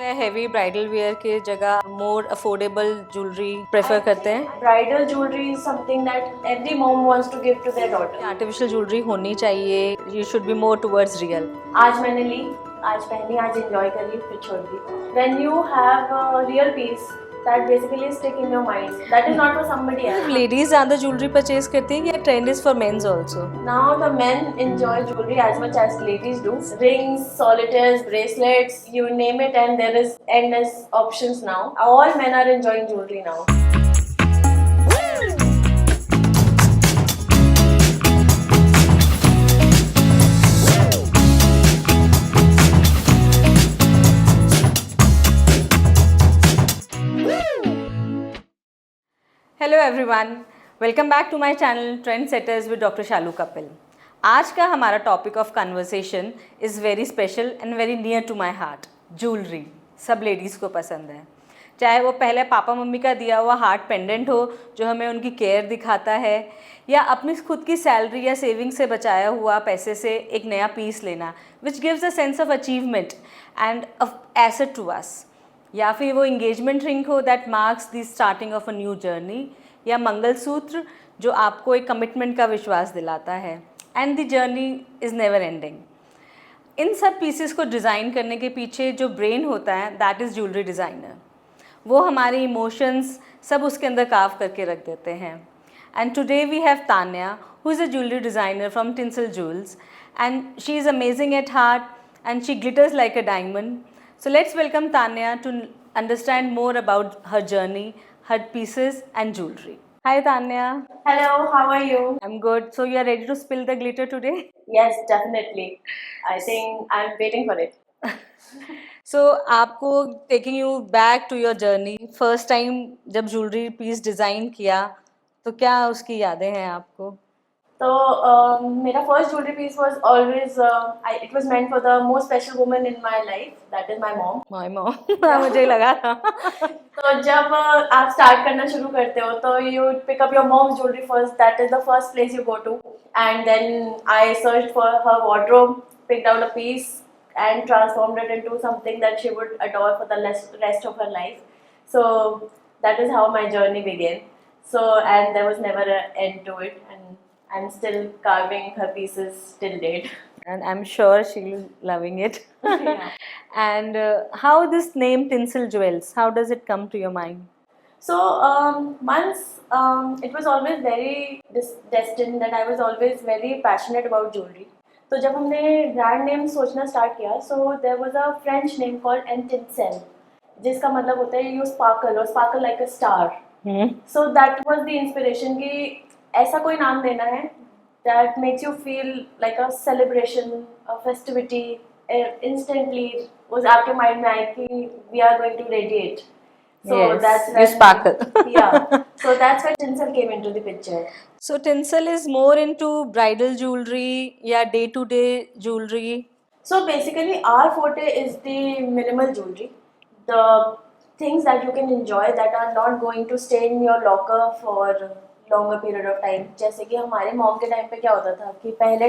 Heavy bridal where के जगह more affordable jewellery prefer करते हैं। Bridal jewelry is something that every mom wants to give to their daughter. Artificial jewellery होनी चाहिए, you should be more towards real. आज मैंने ली, आज पहनी, आज enjoy करी, फिर छोड़ दी. When you have a real piece that basically stick in your mind, that is not for somebody else. Ladies ज़्यादा ज्वेलरी परचेज करती हैं या trend is for mens also? Now the men enjoy jewelry as much as ladies do. Rings, solitaires, bracelets, you name it, and there is endless options now. All men are enjoying jewelry now. Hello everyone, welcome back to my channel trendsetters with doctor Shalu Kapil. आज का हमारा topic of conversation is very special and very near to my heart. Jewellery सब ladies को पसंद है, चाहे वो पहले पापा मम्मी का दिया हुआ हार्ट पेंडेंट हो जो हमें उनकी केयर दिखाता है, या अपनी खुद की सैलरी या सेविंग से बचाया हुआ पैसे से एक नया पीस लेना which gives a sense of achievement and asset to us, या फिर वो इंगेजमेंट रिंग हो that marks the starting of a new journey, या मंगलसूत्र जो आपको एक कमिटमेंट का विश्वास दिलाता है and the journey is never ending. इन सब पीसेस को डिज़ाइन करने के पीछे जो ब्रेन होता है दैट इज़ ज्वेलरी डिज़ाइनर। वो हमारे इमोशंस सब उसके अंदर कार्व करके रख देते हैं। And today we have Tanya who is a jewellery designer from Tinsel Jewels and she is amazing at heart and she glitters like a diamond. So let's welcome Tanya to understand more about her journey, her pieces and jewelry. Hi Tanya. Hello, how are you? I'm good. So you are ready to spill the glitter today? Yes, definitely. I think I'm waiting for it. So आपको taking you back to your journey, first time जब jewelry piece design किया तो क्या उसकी यादें हैं आपको? So मेरा first jewelry piece was always it was meant for the most special woman in my life, that is my mom. My mom. मुझे लगा था। तो जब आप start करना शुरू करते हो तो you pick up your mom's jewelry first. That is the first place you go to. And then I searched for her wardrobe, picked out a piece, and transformed it into something that she would adore for the rest of her life. So that is how my journey began. So and there was never an end to it, and I'm still carving her pieces till date. And I'm sure she's loving it. Yeah. And how this name Tinsel Jewels, how does it come to your mind? So once it was always very destined that I was always very passionate about jewelry. तो जब हमने brand name सोचना start किया, so there was a French name called Tinsel, जिसका मतलब होता है you sparkle or sparkle like a star. So that was the inspiration कि ऐसा कोई नाम देना है that makes you feel like a celebration, a festivity. Instantly was आपके mind में आए कि we are going to radiate. So yes, that's you sparkle. Yeah. So that's why tinsel came into the picture. So tinsel is more into bridal jewelry, yeah, day-to-day jewelry. So basically, our forte is the minimal jewelry, the things that you can enjoy that are not going to stay in your locker for longer period of time. जैसे कि हमारे mom के time पे क्या होता था कि पहले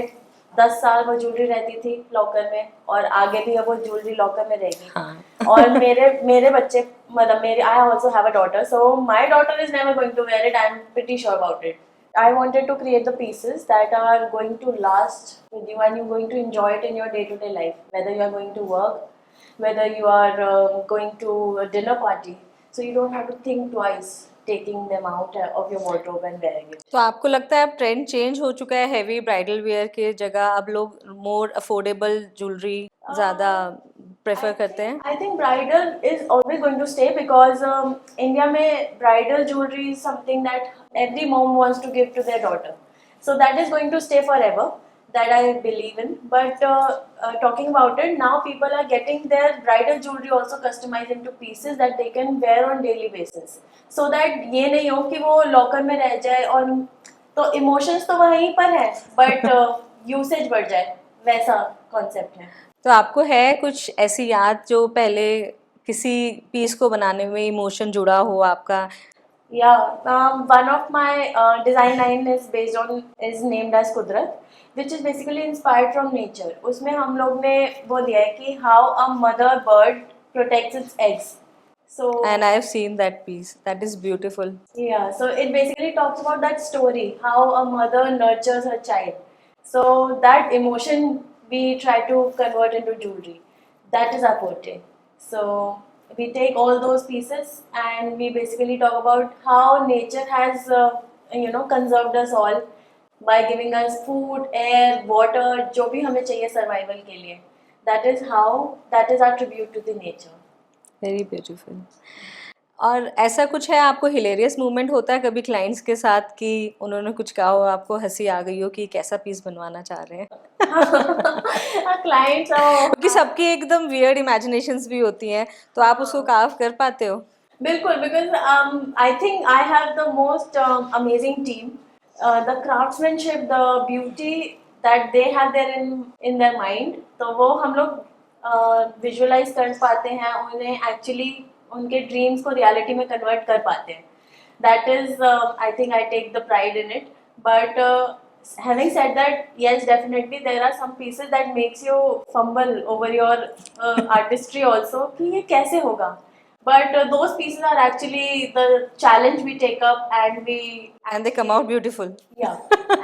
10 साल वो ज्वेलरी रहती थी लॉकर में, और आगे भी अब वो ज्वेलरी लॉकर में रहेगी. हाँ. और मेरे बच्चे, मतलब मेरे, I also have a daughter, so my daughter is never going to wear it. I'm pretty sure about it. I wanted to create the pieces that are going to last with you and you're going to enjoy it in your day-to-day life, whether you are going to work, whether you are going to a dinner party. So you don't have to think twice taking them out of your wardrobe and wearing it. तो आपको लगता है अब trend change हो चुका है, heavy bridal where के जगह अब लोग मोर अफोर्डेबल ज्वेलरी ज़्यादा प्रेफर करते हैं? I think bridal is always going to stay because India में bridal jewelry is something that every mom wants to give to their daughter. So that is going to stay forever. That I believe in. But talking about it, now people are getting their bridal jewelry also customized into pieces that they can wear on daily basis. So that ये नहीं हो कि वो locker में रह जाए, और तो इमोशंस तो वहीं पर है बट यूसेज बढ़ जाए, वैसा कॉन्सेप्ट है. तो आपको है कुछ ऐसी याद जो पहले किसी पीस को बनाने में इमोशन जुड़ा हो आपका? Yeah, one of my design line is named as Kudrat, which is basically inspired from nature. उसमें हम लोग ने वो दिया है कि how a mother bird protects its eggs. So And I've seen that piece. That is beautiful. yeah, so it basically talks about that story, how a mother nurtures her child. So that emotion we try to convert into jewelry. That is our forte. So we take all those pieces and we basically talk about how nature has, conserved us all by giving us food, air, water, जो भी हमें चाहिए survival के लिए. That is our tribute to the nature. Very beautiful. और ऐसा कुछ है आपको हिलेरियस मोमेंट होता है कभी क्लाइंट्स के साथ कि उन्होंने कुछ कहा हो, आपको हंसी आ गई हो कि कैसा पीस बनवाना चाह रहे हैं? Clients क्योंकि सबकी एकदम वियर्ड इमेजिनेशंस भी होती हैं, तो आप उसको कार्व कर पाते हो? बिल्कुल, because I think I have the most amazing team. The craftsmanship, the beauty that they have there in their mind, तो वो हम लोग विजुअलाइज कर पाते हैं, उन्हें एक्चुअली उनके ड्रीम्स को रियलिटी में कन्वर्ट कर पाते हैं. That is, I think I take the pride in it. But having said that, yes, definitely there are some pieces that makes you fumble over your artistry also कि ये कैसे होगा. But those pieces are actually the challenge we take up, and And they come out beautiful. yeah,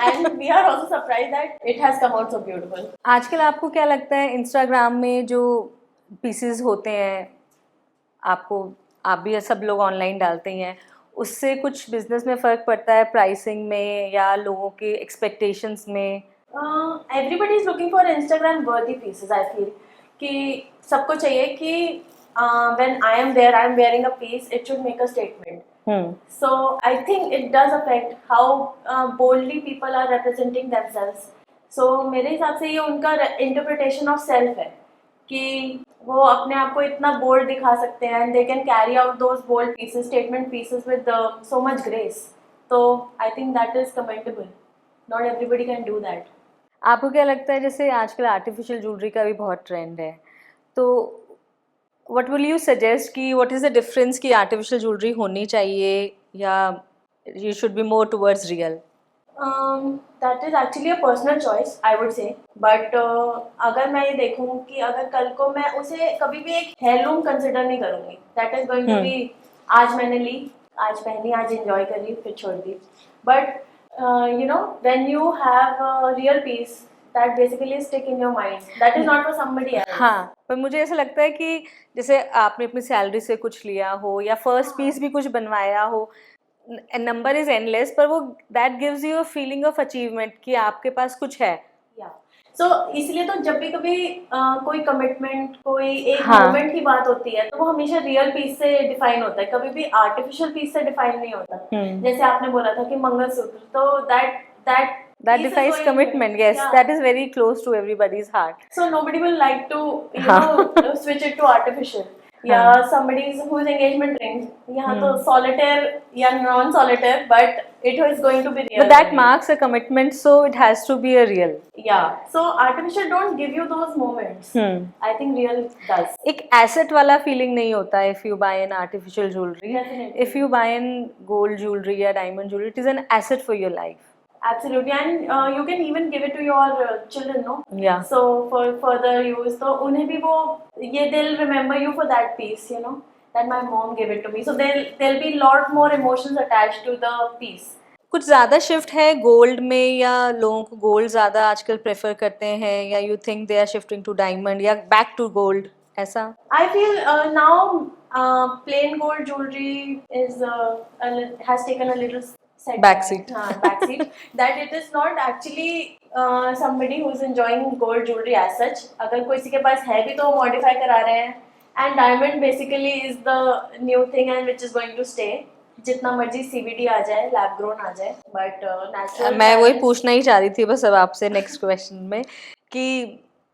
and we are also surprised that it has come out so beautiful. आजकल आपको क्या लगता है Instagram में जो पीसेस होते हैं, आपको आप भी सब लोग ऑनलाइन डालते ही हैं, उससे कुछ बिजनेस में फ़र्क पड़ता है प्राइसिंग में या लोगों के एक्सपेक्टेशंस में? Everybody is looking for Instagram worthy pieces. I feel कि सबको चाहिए कि when I am there, I am wearing a piece, it should make a statement. So I think it does affect how boldly people are representing themselves. So मेरे हिसाब से ये उनका interpretation of self है कि वो अपने आप को इतना बोल्ड दिखा सकते हैं, and they can carry out those bold pieces, statement pieces with so much grace. So I think that is commendable. Not everybody can do that. आपको क्या लगता है, जैसे आजकल आर्टिफिशियल ज्वेलरी का भी बहुत ट्रेंड है, तो व्हाट विल यू सजेस्ट कि व्हाट इज़ द डिफरेंस कि आर्टिफिशियल ज्वेलरी होनी चाहिए या you should be more towards real? That is actually a personal choice, I would say. But अगर मैं ये देखूँ कि अगर कल को मैं उसे कभी भी एक हेirloom कंसिडर नहीं करूँगी. That is going to be आज मैंने ली, आज पहनी, आज enjoy कर ली, फिर छोड़ दी. But when you have a real piece, that basically stick in your mind. That is not for somebody else. हाँ, पर मुझे ऐसा लगता है कि जैसे आपने अपनी सैलरी से कुछ लिया हो या फर्स्ट पीस भी कुछ बनवाया हो, नंबर इज एंडलेस, पर वो that gives you a feeling of achievement कि आपके पास कुछ है. So इसलिए तो जब भी कभी कोई कमिटमेंट, कोई एक हाँ. मोमेंट की बात होती है, तो वो हमेशा रियल पीस से डिफाइन होता है, कभी भी आर्टिफिशियल पीस से डिफाइन नहीं होता. जैसे आपने बोला था कि मंगलसूत्र, तो that defines commitment. Yes, yeah. That is very close to everybody's heart. So nobody will like to switch it to artificial. Yeah, somebody whose engagement ring, यहाँ तो solitaire या non-solitaire, but it is going to be real. But that marks a commitment, so it has to be a real. Yeah, so artificial don't give you those moments. I think real does. एक asset वाला feeling नहीं होता if you buy an artificial jewelry. Definitely. If you buy an gold jewelry या diamond jewelry, it is an asset for your life. Absolutely, and you can even give it to your children, no? Yeah. So for further use, तो उन्हें भी वो they'll remember you for that piece, that my mom gave it to me. So there'll be lot more emotions attached to the piece. कुछ ज़्यादा shift है gold में या लोगों को गोल्ड ज़्यादा आजकल प्रेफर करते हैं या you think they are shifting to diamond या बैक टू गोल्ड, ऐसा? I feel now plain gold jewelry has taken a little backseat. Backseat. That it is not actually somebody who's enjoying gold jewelry as such. अगर किसी के पास है भी तो वो modify करा रहे हैं. And diamond basically is the new thing and which is going to stay. जितना मर्जी CVD आ जाए, lab grown आ जाए, but natural. मैं वही पूछना ही चाह रही थी बस अब आपसे नेक्स्ट क्वेश्चन में कि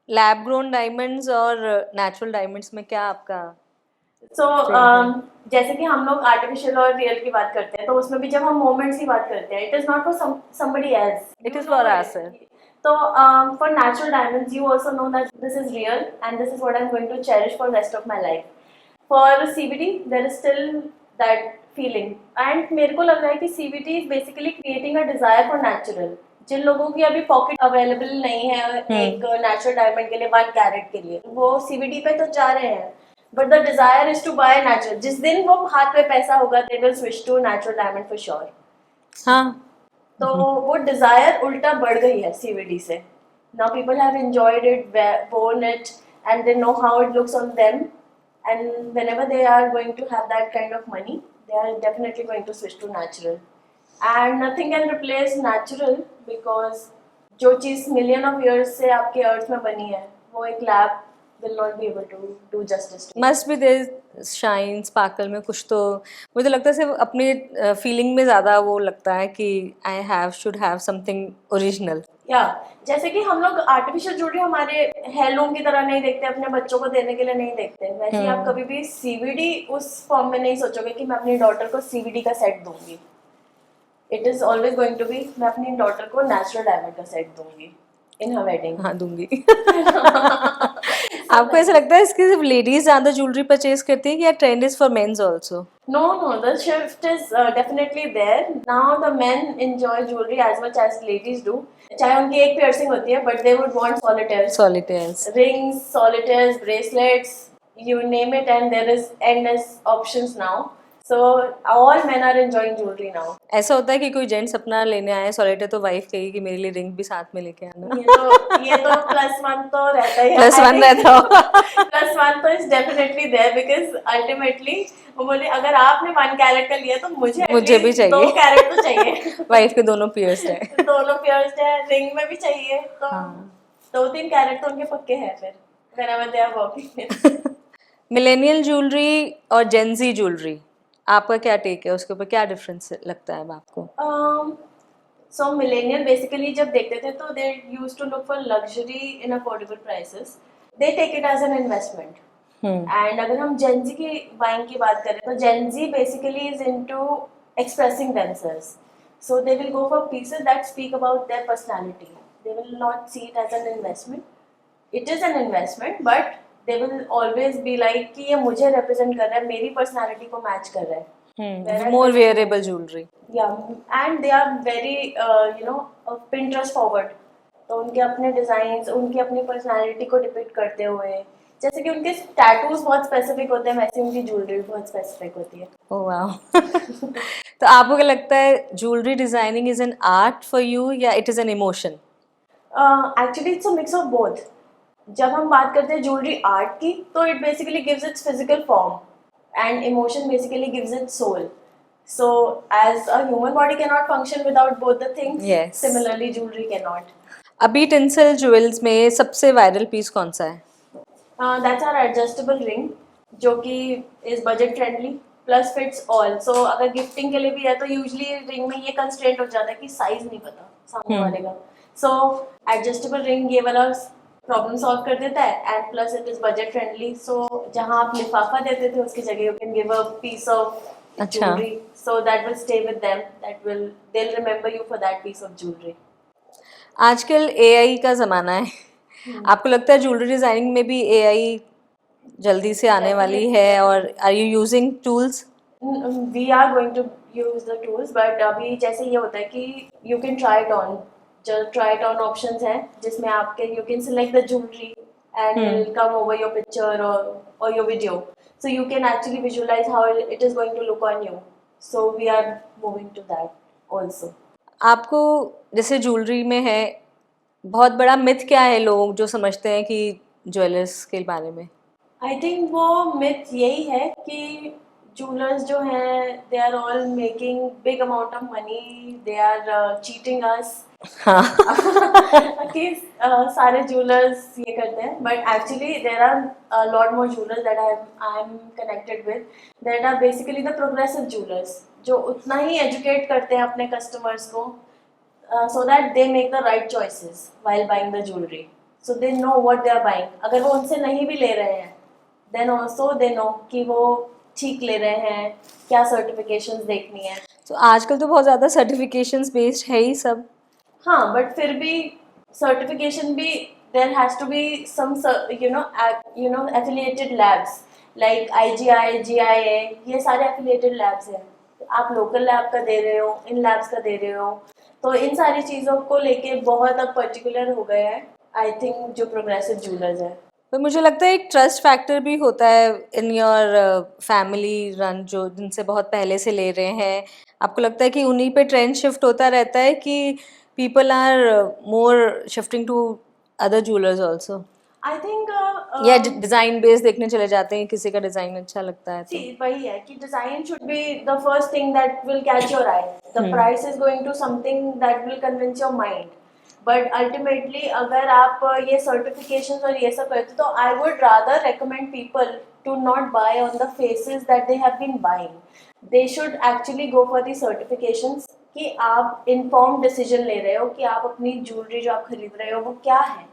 लैब ग्रोन डायमंड्स और नेचुरल डायमंड्स में क्या आपका? So जैसे कि हम लोग आर्टिफिशियल और रियल की बात करते हैं, तो उसमें भी जब हम मोमेंट्स की बात करते हैं, it is not for somebody else, it is for us. तो for natural diamonds you also know that this is real and this is what I am going to cherish for rest of my life. For CVD there is still that feeling, and मेरे को लग रहा है कि CVD is basically creating a desire for natural. जिन लोगों की अभी पॉकेट अवेलेबल नहीं है एक नेचुरल डायमंड के लिए 1 कैरेट के लिए, वो CVD पे तो जा रहे हैं, but the desire is to buy natural. जिस दिन वो हाथ में पैसा होगा they will switch to natural diamond for sure. हाँ. तो वो डिजायर उल्टा बढ़ गई है सीवीडी से. Now people have enjoyed it, worn it, and they know how it looks on them, and whenever they are going to have that kind of money, they are definitely going to switch to natural. And nothing can replace natural, because जो चीज़ million of years से आपके अर्थ में बनी है वो एक lab will not be able to do justice to. Must be there shine sparkle में कुछ तो. मुझे लगता है सिर्फ अपनी फीलिंग में ज़्यादा वो लगता है कि I have should have something original. या जैसे कि हम लोग आर्टिफिशियल ज्वेलरी हमारे हेirloom की तरह नहीं देखते, अपने बच्चों को देने के लिए नहीं देखते, वैसे ही आप कभी भी सीवीडी उस फॉर्म में नहीं सोचोगे कि मैं अपनी डॉटर को सीवीडी का सेट दूंगी. It is always going to be मैं अपनी डॉटर को नेचुरल डायमंड का सेट दूंगी इन हर वेडिंग. हाँ, दूंगी. आपको ऐसा लगता है इसकी सिर्फ लेडीज ज़्यादा ज्वेलरी परचेज करती हैं या trend is for mens also? No, the shift is definitely there. Now the men enjoy jewelry as much as ladies do. चाहे उनकी एक piercing होती है, but they would want solitaires. Solitaires. Rings, solitaires, bracelets, you name it, and there is endless options now. So all men are enjoying jewelry now. ऐसा होता है कि कोई जेंट्स अपना लेने आए सॉलिटेयर तो वाइफ कहेगी कि मेरे लिए रिंग भी साथ में लेके आना. ये तो +1 तो रहता ही है. +1 रहता हो. +1 तो is definitely there, because ultimately वो बोले अगर आपने 1 कैरेट का लिया तो मुझे भी चाहिए. 2 कैरेट तो चाहिए. वाइफ के दोनों पियर्स्ड है. दोनों पियर्स्ड है, रिंग में भी चाहिए, तो 2-3 कैरेट तो उनके पक्के हैं फिर whenever they are working. Millennial jewellery और जेंजी ज्वेलरी, आपका क्या टेक है उसके ऊपर? क्या डिफरेंस लगता है आपको? So millennial basically जब देखते थे तो they used to look for luxury in affordable prices. They take it as an investment. And अगर हम Gen Z की buying की बात करें तो Gen Z basically is into expressing themselves. So they will go for pieces that speak about their personality. They will not see it as an investment. It is an investment, but they will always be like कि ये मुझे represent कर रहा है, मेरी personality को match कर रहा है. More wearable jewelry. Yeah, and they are very Pinterest forward. तो उनके अपने डिजाइन, उनकी अपनी पर्सनालिटी को डिपिक्ट करते हुए, जैसे कि उनके टैटूज बहुत स्पेसिफिक होते हैं वैसे उनकी ज्वेलरी बहुत स्पेसिफिक होती है. Oh wow. तो आपको क्या लगता है jewellery designing is an art for you या it is an emotion? Actually it's a mix of both. जब हम बात करते हैं ज्वेलरी आर्ट की तो it basically gives its physical form and emotion basically gives it soul. So as a human body cannot function without both the things, yes, similarly jewelry cannot. अभी tinsel jewels में सबसे viral piece कौन सा है? That's our adjustable ring जो कि is budget friendly plus fits all. So अगर gifting के लिए भी है तो यूजुअली रिंग में ये कंस्ट्रेंट हो जाता है कि साइज नहीं पता सामने वाले का. So adjustable ring ये वाला प्रॉब्लम सॉल्व कर देता है and plus it is budget friendly. So जहाँ आप लिफाफा देते थे उसकी जगह you can give a piece of jewellery, so that will stay with them, that will they will remember you for that piece of jewellery. आजकल AI का ज़माना है. आपको लगता है ज्वेलरी डिज़ाइनिंग में भी एआई जल्दी से आने वाली है और are you using tools? We are going to use the tools, but अभी जैसे ये होता है कि you can try it on. जो ट्राई इट ऑन ऑप्शंस हैं जिसमें आपके you can select the jewellery and it will come over your picture और your video, so you can actually visualise how it is going to look on you. So we are moving to that also. आपको जैसे jewellery में है, बहुत बड़ा myth क्या है लोग जो समझते हैं कि ज्वेलर्स के बारे में? आई थिंक वो मिथ यही है कि जूलर्स जो हैं they are all making big amount of money, they are cheating us. कि सारे जूलर्स ये करते हैं, but actually there are lot more jewellers that I am connected with that are basically the progressive jewellers जो उतना ही educate करते हैं अपने कस्टमर्स को so that they make the right choices while buying the jewelry. So they know what they are buying. अगर वो उनसे नहीं भी ले रहे हैं then also they know कि वो ठीक ले रहे हैं, क्या सर्टिफिकेशंस देखनी है. तो आजकल तो बहुत ज़्यादा सर्टिफिकेशंस बेस्ड है ही सब. हाँ, बट फिर भी सर्टिफिकेशन भी there has to be some affiliated labs like IGI, GIA, ये सारे affiliated labs हैं. आप लोकल लैब का दे रहे हो, इन लैब्स का दे रहे हो, तो इन सारी चीज़ों को लेके बहुत अब पर्टिकुलर हो गए हैं आई थिंक जो प्रोग्रेसिव जूलर्स हैं. पर मुझे लगता है एक ट्रस्ट फैक्टर भी होता है इन योर फैमिली रन, जो जिनसे बहुत पहले से ले रहे हैं, आपको लगता है कि उन्हीं पे ट्रेंड शिफ्ट होता रहता है कि people are more shifting to other jewellers also, I think या डिजाइन बेस देखने चले जाते हैं, किसी का डिजाइन अच्छा लगता है तो? वही है कि design should be the first thing that will catch your eye. The price is going to something that will convince your mind. But ultimately अगर आप ये सर्टिफिकेशन और ये सब करते, तो I would rather recommend people to not buy on the faces that they have been buying. They should actually go for the certifications कि आप इन्फॉर्म डिसीजन ले रहे हो कि आप अपनी ज्वेलरी जो आप खरीद रहे हो वो क्या है,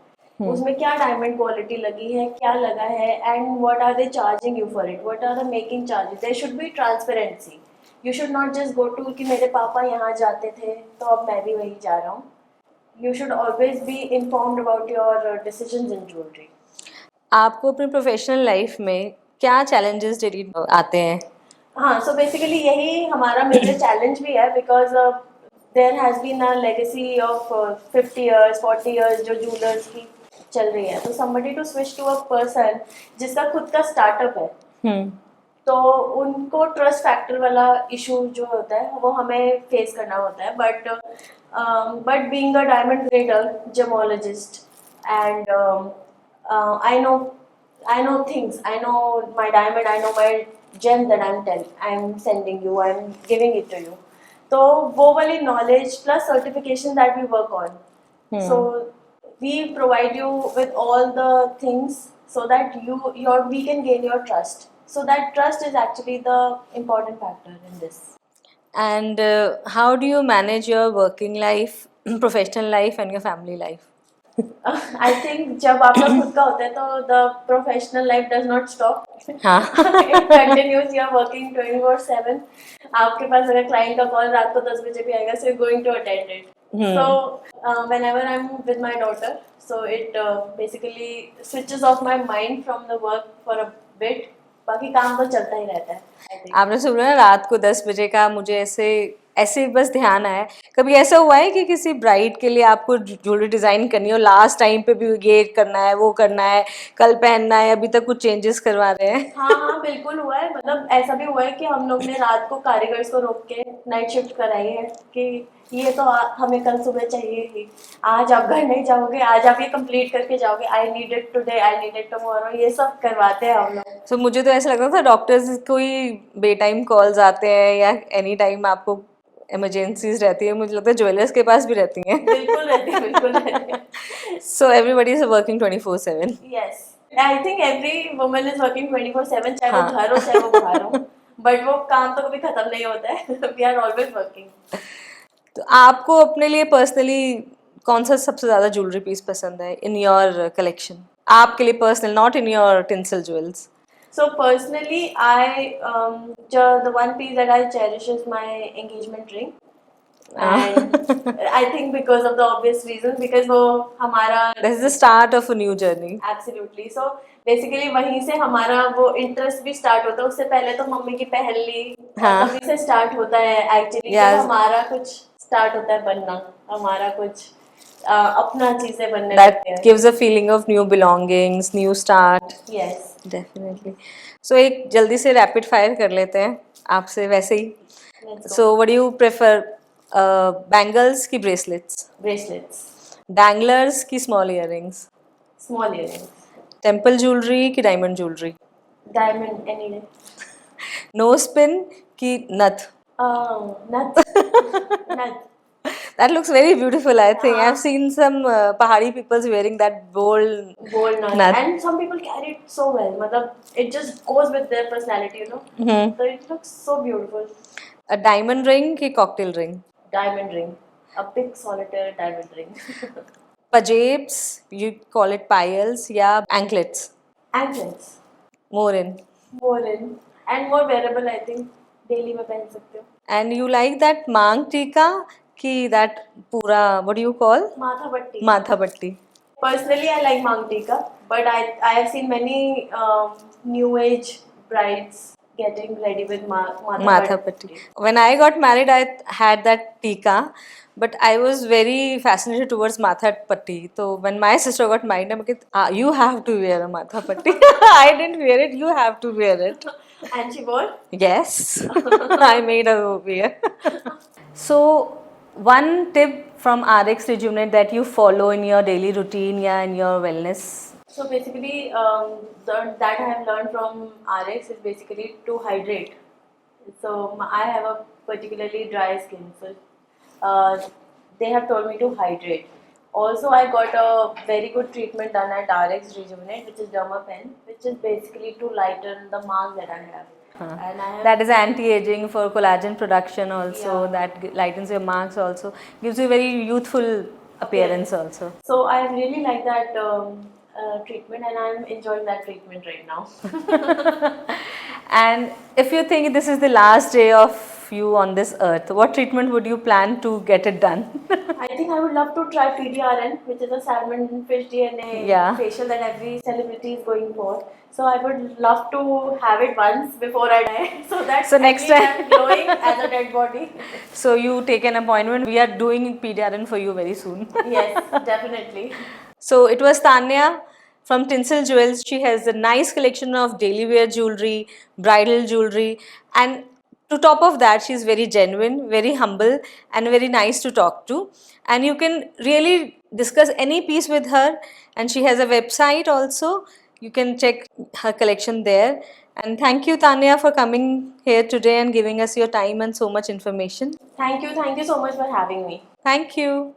उसमें क्या डायमंड क्वालिटी लगी है, क्या लगा है, and what are they charging you for it, what are the making charges. There should be transparency. You should not just go to कि मेरे पापा यहाँ जाते थे तो अब मैं भी वहीं जा रहा हूँ. You should always be informed about your decisions in jewelry. आपको अपनी प्रोफेशनल लाइफ में क्या चैलेंजेस डेली आते हैं? हाँ, so basically यही हमारा मेजर चैलेंज भी है, because there has been a legacy of 50 years 40 years जो जूलर्स की चल रही है. तो somebody to switch to a person जिसका खुद का स्टार्टअप है, तो उनको ट्रस्ट फैक्टर वाला इशू जो होता है वो हमें फेस करना होता है. But being a diamond grader gemmologist, and I know things. I know my diamond. I know my gem that I'm sending you. I'm giving it to you. तो वो वाली knowledge plus certification that we work on. So we provide you with all the things so that we can gain your trust. So that trust is actually the important factor in this. And how do you manage your working life, professional life and your family life? I think जब आपका खुद का होता है तो the professional life does not stop. हाँ. It continues. You are working 24/7. आपके पास अगर client का call रात को 10 बजे भी आएगा, so you're going to attend it. So whenever I'm with my daughter, so it basically switches off my mind from the work for a bit. बाकी काम तो चलता ही रहता है. I think. आपने सुना ना रात को 10 बजे का, मुझे ऐसे बस ध्यान आया, कभी ऐसा हुआ है कि किसी ब्राइड के लिए आपको ज्वेलरी डिजाइन करनी हो, लास्ट टाइम पे भी ये करना है, वो करना है, कल पहनना है, अभी तक कुछ चेंजेस करवा रहे हैं? हाँ बिल्कुल हुआ है. मतलब ऐसा भी हुआ है कि हम लोग ने रात को कारीगर्स को रोक के नाइट शिफ्ट कराई है कि ये तो हमें कल सुबह चाहिए ही, आज आप घर नहीं जाओगे, आज आप ये कंप्लीट करके जाओगे, I need it today, I need it tomorrow. ये सब करवाते हैं हम लोग. So, मुझे तो ऐसा लगता था डॉक्टर्स कोई बेटाइम कॉल्स आते हैं या एनी टाइम आपको इमरजेंसीज रहती है, मुझे लगता है ज्वेलर्स के पास भी रहती हैं. बिल्कुल रहती है, बिल्कुल रहती है. So everybody is working 24/7. Yes, I think every woman is working 24/7, चाहे वो हाँ. घर हो चाहे वो बाहर हो, बट वो काम तो कभी खत्म नहीं होता है. We are always working. तो आपको अपने लिए पर्सनली कौन सा सबसे ज़्यादा ज्वेलरी पीस पसंद है इन योर कलेक्शन? आपके लिए personal, not in your tinsel jewels. So personally, the one piece that I cherish is my engagement ring, and I think because of the obvious reasons, because वो हमारा This is the start of a new journey. absolutely. So basically वहीं से हमारा वो interest भी start होता है. उससे पहले तो मम्मी की पहन ली, हाँ. तभी से स्टार्ट होता है एक्चुअली. Yes. जब हमारा कुछ स्टार्ट होता है बनना, हमारा कुछ अपना चीजें बनने That लगते हैं. gives a feeling of new belongings, new start. Yes. Definitely. So एक जल्दी से रैपिड फायर कर लेते हैं आपसे वैसे ही. Let's go. So what do you prefer? Bangles की bracelets, Bracelets, danglers की small earrings, small earrings, temple jewelry की diamond jewelry, diamond any day. nose pin की nut. Nuts. Nuts. That looks very beautiful. I think हाँ. I've seen some Pahari peoples wearing that bold Bold nut. nut. And some people carry it so well. मतलब it just goes with their personality, you know. So it looks so beautiful. A diamond ring की cocktail ring, Diamond ring, a big solitaire diamond ring. pajabs, you call it piles या anklets, Anklets, more in. more in and more wearable. I think daily में पहन सकते हो. And you like that मांग टीका की that पूरा, what do you call? माथा पट्टी. माथा पट्टी. Personally, I like Mang Tika, but I have seen many new age brides getting ready with Matha Matha Patti. When I got married, I had that tika, but I was very fascinated towards Matha Patti. So when my sister got married, I'm like, you have to wear a Matha Patti. I didn't wear it, you have to wear it. And she wore? Yes, I made her wear. So, one tip from RX Rejuvenate that you follow in your daily routine, yeah, in your wellness. So basically, that I have learned from RX is basically to hydrate. So I have a particularly dry skin, so uh, they have told me to hydrate. Also, I got a very good treatment done at RX Rejuvenate, which is Dermapen, which is basically to lighten the marks that I have. And I have That is anti-aging for collagen production also. Yeah. That lightens your marks also. Gives you very youthful appearance also. So I really like that treatment, and I'm enjoying that treatment right now. And if you think this is the last day of you on this earth, what treatment would you plan to get it done? I think I would love to try PDRN, which is a salmon fish DNA Yeah. facial that every celebrity is going for. So I would love to have it once before I die, so that So at next least time- I'm glowing as a dead body. So you take an appointment. We are doing PDRN for you very soon. Yes, definitely. So it was Tanya from Tinsel Jewels. She has a nice collection of daily wear jewelry, bridal jewelry, and to top of that, she's very genuine, very humble, and very nice to talk to. And you can really discuss any piece with her. And she has a website also. You can check her collection there. And thank you, Tanya, for coming here today and giving us your time and so much information. Thank you so much for having me. Thank you.